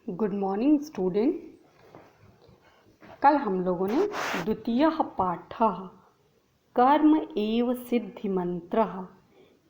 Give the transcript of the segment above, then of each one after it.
Good morning student. कल हम लोगों ने द्वितीय पाठ कर्म एव सिद्धि मंत्र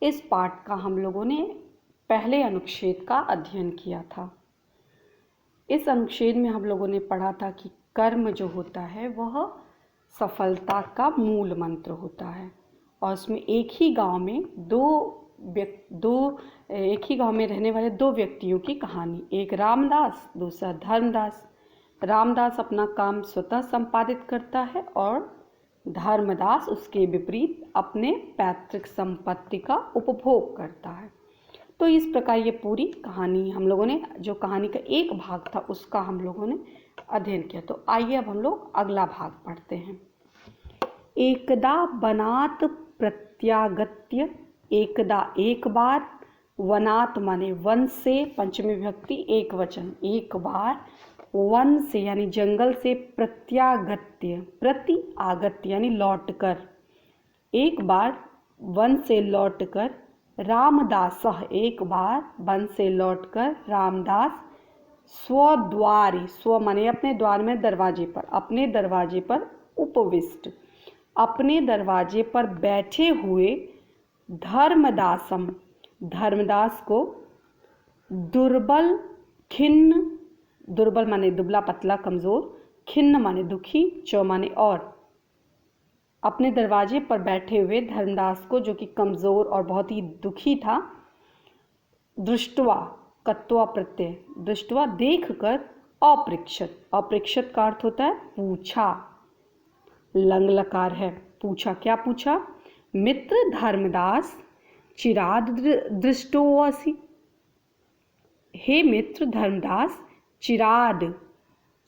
इस पाठ का हम लोगों ने पहले अनुच्छेद का अध्ययन किया था। इस अनुच्छेद में हम लोगों ने पढ़ा था कि कर्म जो होता है वह सफलता का मूल मंत्र होता है और उसमें एक ही गांव में रहने वाले दो व्यक्तियों की कहानी, एक रामदास दूसरा धर्मदास। रामदास अपना काम स्वतः संपादित करता है और धर्मदास उसके विपरीत अपने पैतृक संपत्ति का उपभोग करता है। तो इस प्रकार ये पूरी कहानी हम लोगों ने, जो कहानी का एक भाग था उसका हम लोगों ने अध्ययन किया। तो आइए अब हम लोग अगला भाग पढ़ते हैं। एकदा वनात् प्रत्यागत्य, एकदा एक बार, वनात् माने वन से, पंचमी विभक्ति एक वचन, एक बार, वन से यानी जंगल से, प्रत्यागत्य प्रति आगत्य यानी लौटकर, एक बार वन से लौटकर, रामदासः एक बार वन से लौटकर रामदास, स्वद्वारि, स्व माने अपने द्वार में, दरवाजे पर, अपने दरवाजे पर, उपविष्ट अपने दरवाजे पर बैठे हुए, धर्मदासम धर्मदास को, दुर्बल खिन्न, दुर्बल माने दुबला पतला कमज़ोर, खिन्न माने दुखी, चौ माने और, अपने दरवाजे पर बैठे हुए धर्मदास को जो कि कमज़ोर और बहुत ही दुखी था, दृष्टवा कत्वा प्रत्यय, दृष्टवा देख कर, अपृक्षत, अपृक्षत का अर्थ होता है पूछा, लंग लकार है, पूछा। क्या पूछा? मित्र धर्मदास चिराद दृष्टोऽसि, हे मित्र धर्मदास, चिराद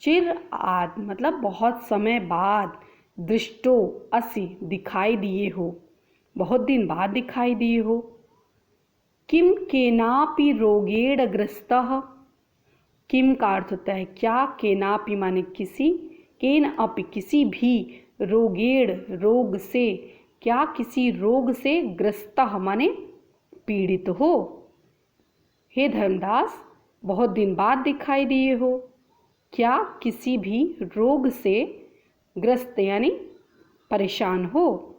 चिर आद मतलब बहुत समय बाद, दृष्टो असि दिखाई दिए हो, बहुत दिन बाद दिखाई दिए हो, किम केनापि रोगेण ग्रस्तः, किम का अर्थ होता है क्या, केनापि माने किसी, केन अपि किसी भी, रोगेण रोग से, क्या किसी रोग से, ग्रस्तः माने पीड़ित हो, हे धर्मदास बहुत दिन बाद दिखाई दिए हो, क्या किसी भी रोग से ग्रस्त यानी परेशान हो।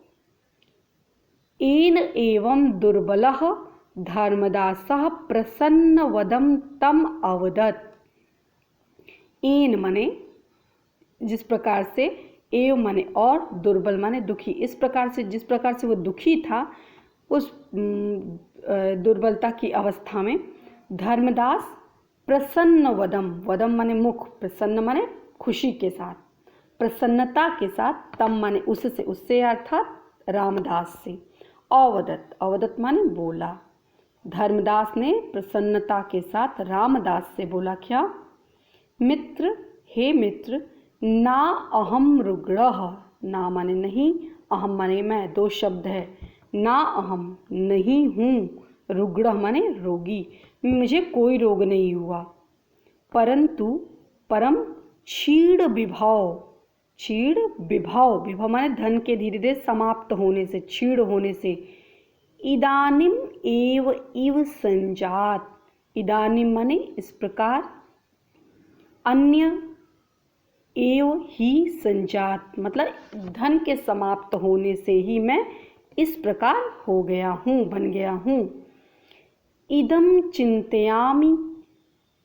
एन एवं दुर्बलः धर्मदासः प्रसन्नवदं तम अवदत्, एन माने जिस प्रकार से, एव माने और, दुर्बल माने दुखी, इस प्रकार से जिस प्रकार से वो दुखी था उस दुर्बलता की अवस्था में, धर्मदास प्रसन्न वदम, वदम माने मुख, प्रसन्न माने खुशी के साथ, प्रसन्नता के साथ, तम माने उससे, उससे अर्थात रामदास से, अवदत, अवदत माने बोला, धर्मदास ने प्रसन्नता के साथ रामदास से बोला क्या, मित्र हे मित्र, ना अहम रुग्णः, ना माने नहीं, अहम माने मैं, दो शब्द है, ना अहम नहीं हूँ, रुग्णः माने रोगी, मुझे कोई रोग नहीं हुआ, परंतु परम क्षीण विभव, क्षीण विभव, विभव माने धन के धीरे धीरे समाप्त होने से, क्षीण होने से, इदानीम एव इव संजात, इदानीम माने इस प्रकार, अन्य एव ही संजात मतलब धन के समाप्त होने से ही मैं इस प्रकार हो गया हूँ, बन गया हूँ। इदं चिंतयामि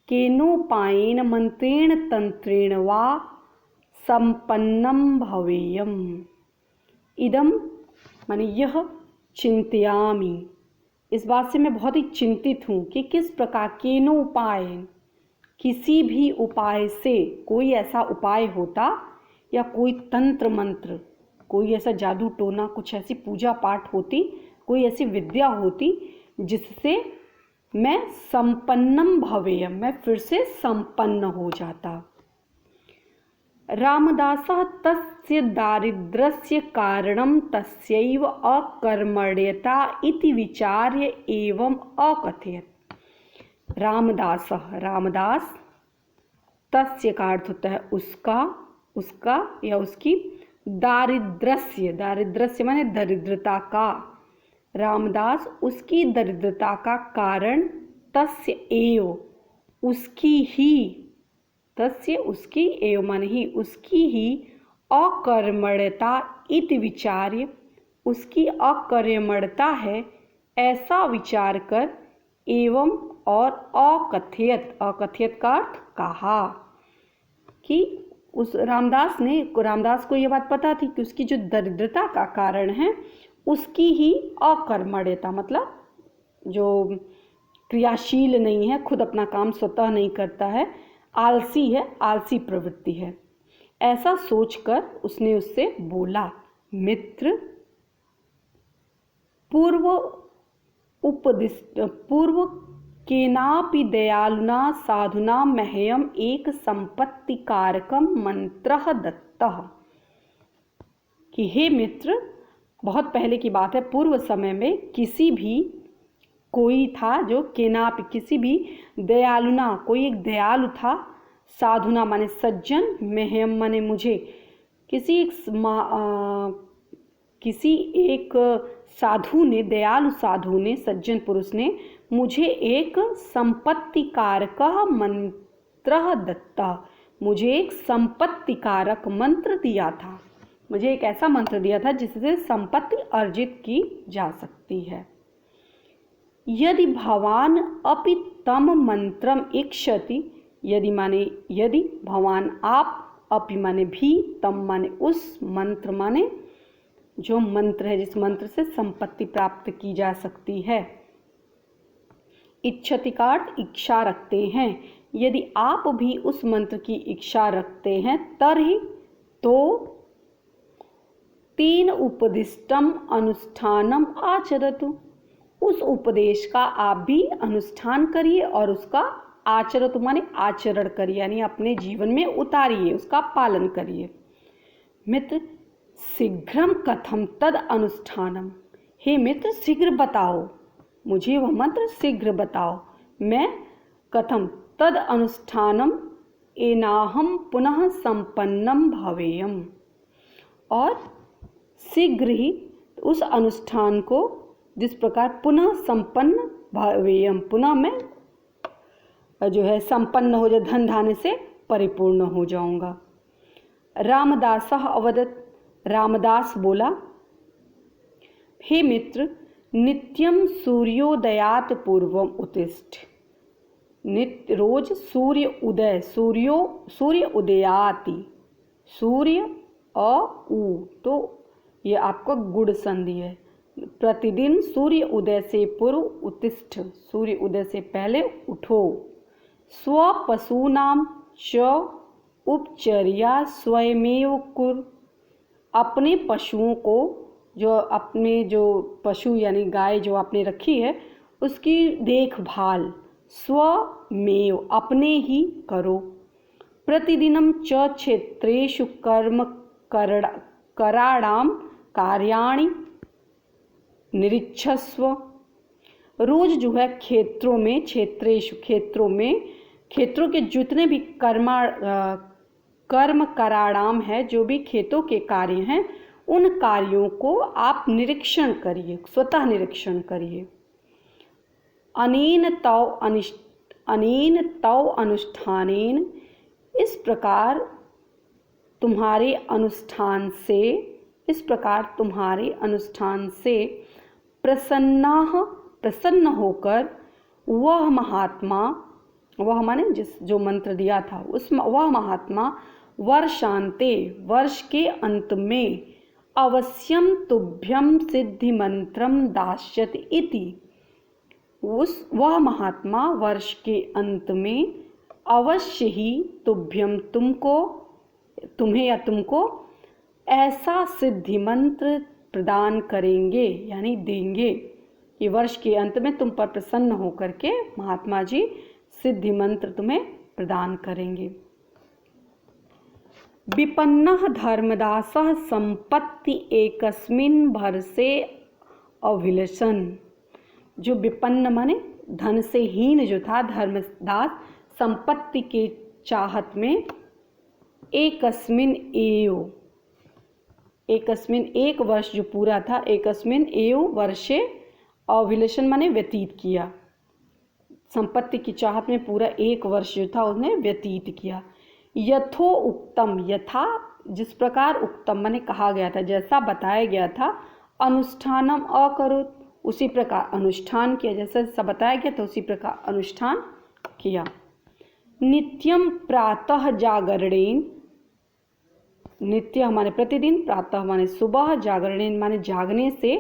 केनोपायेन मंत्रेण तंत्रेण वा संपन्नं भवेयम, इदं माने यह, चिंतयामि इस बात से मैं बहुत ही चिंतित हूँ कि किस प्रकार, केनोपायेन किसी भी उपाय से, कोई ऐसा उपाय होता या कोई तंत्र मंत्र, कोई ऐसा जादू टोना, कुछ ऐसी पूजा पाठ होती, कोई ऐसी विद्या होती जिससे मैं संपन्नम भवेयम, मैं फिर से संपन्न हो जाता। रामदासः तस्य दारिद्र्यस्य कारणं तस्यैव अकर्मण्यता इति विचार्य एवं अकथयत्। रामदासः, रामदास, तस्य का अर्थ होता है उसका, उसका या उसकी, दारिद्र्यस्य, दारिद्र्यस्य माने दरिद्रता का, रामदास उसकी दरिद्रता का कारण, तस्य एव उसकी ही, तस्य उसकी एव मन ही उसकी ही अकर्मण्यता इति विचार्य उसकी अकर्मण्यता है ऐसा विचार कर एवं और अकथयत का अर्थ कहा कि उस रामदास को ये बात पता थी कि उसकी जो दरिद्रता का कारण है उसकी ही अकर्मण्यता मतलब जो क्रियाशील नहीं है, खुद अपना काम स्वतः नहीं करता है, आलसी है, आलसी प्रवृत्ति है, ऐसा सोचकर उसने उससे बोला, मित्र पूर्व केनापि दयालुना साधुना मह्यम एक संपत्तिकारकम मंत्रः दत्तः। कि हे मित्र, बहुत पहले की बात है, पूर्व समय में किसी भी कोई था जो केनापि किसी भी दयालुना कोई एक दयालु था, साधुना माने सज्जन, मह्यम माने मुझे, किसी एक साधु ने, दयालु साधु ने, सज्जन पुरुष ने मुझे एक संपत्तिकारक मंत्र दत्ता, मुझे एक संपत्तिकारक मंत्र दिया था, मुझे एक ऐसा मंत्र दिया था जिससे संपत्ति अर्जित की जा सकती है। यदि भवान अपि तम मंत्रम इक्षति, यदि माने यदि, भवान आप, अपि माने भी, तम माने उस, मंत्र माने जो मंत्र है जिस मंत्र से संपत्ति प्राप्त की जा सकती है। इच्छति का अर्थ इच्छा रखते हैं, यदि आप भी उस मंत्र की इच्छा रखते हैं तर्हि तो तेन उपदिष्टम अनुष्ठानम आचरतु, उस उपदेश का आप भी अनुष्ठान करिए और उसका आचरतु माने आचरण करिए, यानी अपने जीवन में उतारिए, उसका पालन करिए। मित्र शीघ्रम कथम तद अनुष्ठानम, हे मित्र शीघ्र बताओ, मुझे वह मंत्र शीघ्र बताओ, मैं कथम तद अनुष्ठानम एनाहम पुनः संपन्नम भवेयम, और शीघ्र ही उस अनुष्ठान को जिस प्रकार पुनः संपन्न भवेयम, पुनः मैं जो है संपन्न हो जाए, धन धान्य से परिपूर्ण हो जाऊंगा। रामदास अवदत, रामदास बोला, हे मित्र नित्यम सूर्योदयात पूर्वम उत्तिष्ठ, नित्य रोज सूर्य उदय, सूर्य उदयाति, सूर्य उ तो ये आपको गुड़ संधि है, प्रतिदिन सूर्य उदय से पूर्व उत्तिष्ठ, सूर्य उदय से पहले उठो। स्वपशूनां च उपचर्या स्वयमेव कुरु, अपने पशुओं को, जो पशु यानी गाय जो आपने रखी है उसकी देखभाल स्वमेव अपने ही करो। प्रतिदिनं च क्षेत्रेषु कराणां कार्याणि निरीक्षस्व, रोज जो है क्षेत्रों में, क्षेत्रों के जितने भी कर्म कराणाम है, जो भी खेतों के कार्य हैं उन कार्यों को आप निरीक्षण करिए, स्वतः निरीक्षण करिए। अनेन तौ अनुष्ठानेन, इस प्रकार तुम्हारे अनुष्ठान से प्रसन्न होकर वह महात्मा, वह माने जो मंत्र दिया था वह महात्मा वर्षांते, वर्ष के अंत में अवश्यम तुभ्यम सिद्धि मंत्रम दास्यति इति, वह महात्मा वर्ष के अंत में अवश्य ही तुभ्यम तुम्हें या तुमको ऐसा सिद्धि मंत्र प्रदान करेंगे, यानी देंगे, कि वर्ष के अंत में तुम पर प्रसन्न होकर के महात्मा जी सिद्धि मंत्र तुम्हें प्रदान करेंगे। विपन्नः धर्मदासः संपत्ति एकस्मिन् भरसे अभिलषन्, जो विपन्न माने धन से हीन जो था धर्मदास, संपत्ति के चाहत में एकस्मिन् एक वर्ष जो पूरा था, एकस्मिन् एव वर्षे अभिलषण माने व्यतीत किया, संपत्ति की चाहत में पूरा एक वर्ष जो था उसने व्यतीत किया। यथो उक्तम, यथा जिस प्रकार, उक्तम माने कहा गया था, जैसा बताया गया था, अनुष्ठानम अकरोत् उसी प्रकार अनुष्ठान किया, जैसा जैसा बताया गया था उसी प्रकार अनुष्ठान किया। नित्यम प्रातः जागरणेन, नित्य माने प्रतिदिन, प्रातः माने सुबह, जागरणेन माने जागने से,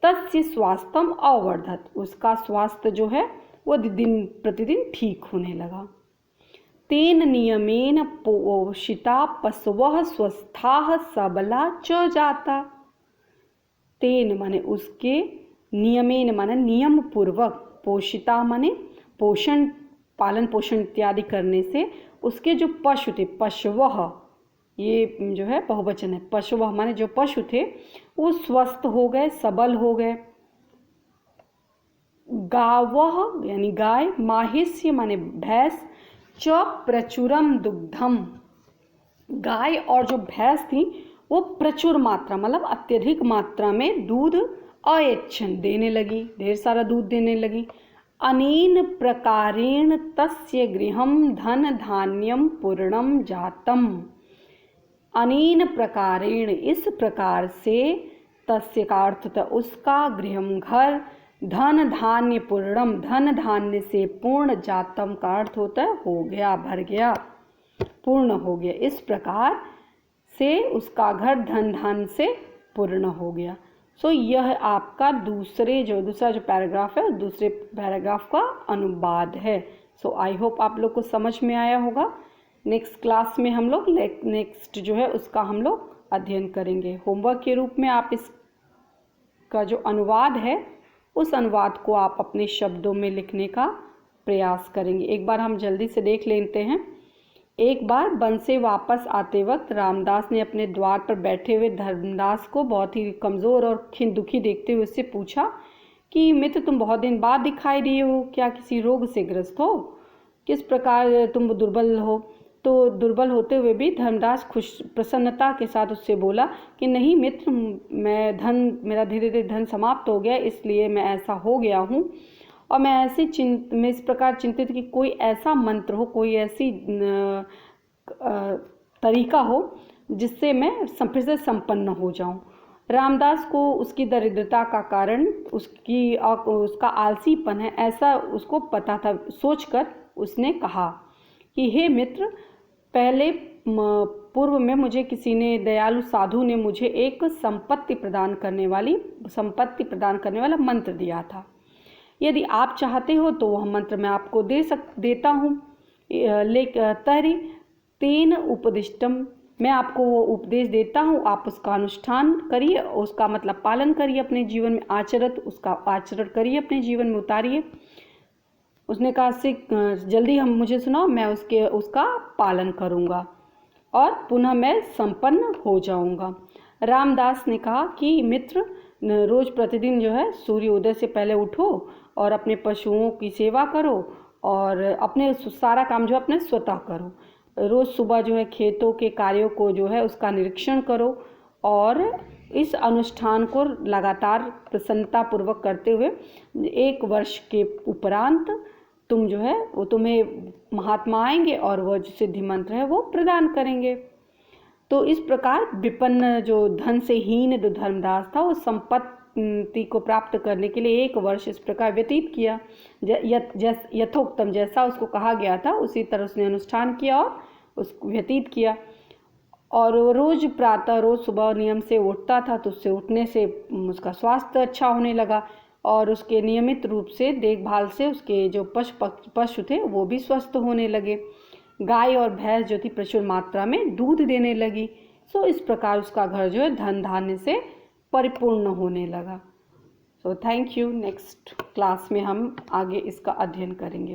तस्य स्वास्थ्यम अवर्धत उसका स्वास्थ्य जो है वो दिन प्रतिदिन ठीक होने लगा। तेन नियमेन पोषिता पशवः स्वस्थाः सबला च जाता। तेन माने उसके, नियमेन माने नियम पूर्वक, पोषिता माने पोषण, पालन पोषण इत्यादि करने से उसके जो पशु थे, पशवः ये जो है बहुवचन है, पशवः माने जो पशु थे वो स्वस्थ हो गए, सबल हो गए। गावः यानी गाय, माहिष्य माने भैंस, च प्रचुरम दुग्धम गाय और जो भैंस थी वो प्रचुर मात्रा मतलब अत्यधिक मात्रा में दूध अयच्छन देने लगी, ढेर सारा दूध देने लगी। अनेन प्रकारेण तस्य गृहं धन धान्यम पूर्णम जातम। अनेन प्रकारेण इस प्रकार से, तस्य का अर्थ था उसका, गृहम घर, धन धान्य पूर्णम धन धान्य से पूर्ण, जातम का अर्थ होता है हो गया, भर गया, पूर्ण हो गया। इस प्रकार से उसका घर धन धान्य से पूर्ण हो गया। सो यह आपका दूसरा जो पैराग्राफ है दूसरे पैराग्राफ का अनुवाद है। सो आई होप आप लोग को समझ में आया होगा। नेक्स्ट क्लास में हम लोग नेक्स्ट जो है उसका हम लोग अध्ययन करेंगे। होमवर्क के रूप में आप इसका जो अनुवाद है उस अनुवाद को आप अपने शब्दों में लिखने का प्रयास करेंगे। एक बार हम जल्दी से देख लेते हैं। एक बार वन से वापस आते वक्त रामदास ने अपने द्वार पर बैठे हुए धर्मदास को बहुत ही कमज़ोर और दुखी देखते हुए उससे पूछा कि मित्र, तुम बहुत दिन बाद दिखाई दिए हो, क्या किसी रोग से ग्रस्त हो? किस प्रकार तुम दुर्बल हो? तो दुर्बल होते हुए भी धर्मदास प्रसन्नता के साथ उससे बोला कि नहीं मित्र, मेरा धीरे धीरे धन समाप्त हो गया, इसलिए मैं ऐसा हो गया हूँ। और मैं इस प्रकार चिंतित कि कोई ऐसा मंत्र हो, कोई ऐसी तरीका हो जिससे मैं फिर से संपन्न हो जाऊं। रामदास को उसकी दरिद्रता का कारण उसका आलसीपन है ऐसा उसको पता था। सोचकर उसने कहा कि हे मित्र, पहले पूर्व में मुझे किसी ने, दयालु साधु ने मुझे एक संपत्ति प्रदान करने वाला मंत्र दिया था। यदि आप चाहते हो तो वह मंत्र मैं आपको देता हूँ। तर्हि तेन उपदिष्टम, मैं आपको वो उपदेश देता हूँ, आप उसका अनुष्ठान करिए, उसका मतलब पालन करिए अपने जीवन में, उसका आचरण करिए, अपने जीवन में उतारिए। उसने कहा जल्दी हम मुझे सुनाओ, मैं उसका पालन करूँगा और पुनः मैं संपन्न हो जाऊँगा। रामदास ने कहा कि मित्र, रोज़ प्रतिदिन जो है सूर्य उदय से पहले उठो और अपने पशुओं की सेवा करो और अपने सारा काम जो है अपने स्वतः करो। रोज़ सुबह जो है खेतों के कार्यों को जो है उसका निरीक्षण करो और इस अनुष्ठान को लगातार प्रसन्नतापूर्वक करते हुए 1 वर्ष के उपरांत तुम जो है वो तुम्हें महात्मा आएंगे और वह जो सिद्धि मंत्र है वो प्रदान करेंगे। तो इस प्रकार विपन्न जो धन से हीन जो धर्मदास था वो संपत्ति को प्राप्त करने के लिए 1 वर्ष इस प्रकार व्यतीत किया। यथोक्तम, जैसा उसको कहा गया था उसी तरह उसने अनुष्ठान किया और उसको व्यतीत किया। और रोज़ सुबह नियम से उठता था, तो उससे उठने से उसका स्वास्थ्य अच्छा होने लगा और उसके नियमित रूप से देखभाल से उसके जो पशु थे वो भी स्वस्थ होने लगे। गाय और भैंस जो थी प्रचुर मात्रा में दूध देने लगी। सो इस प्रकार उसका घर जो है धन धान्य से परिपूर्ण होने लगा। So thank you. Next class में हम आगे इसका अध्ययन करेंगे।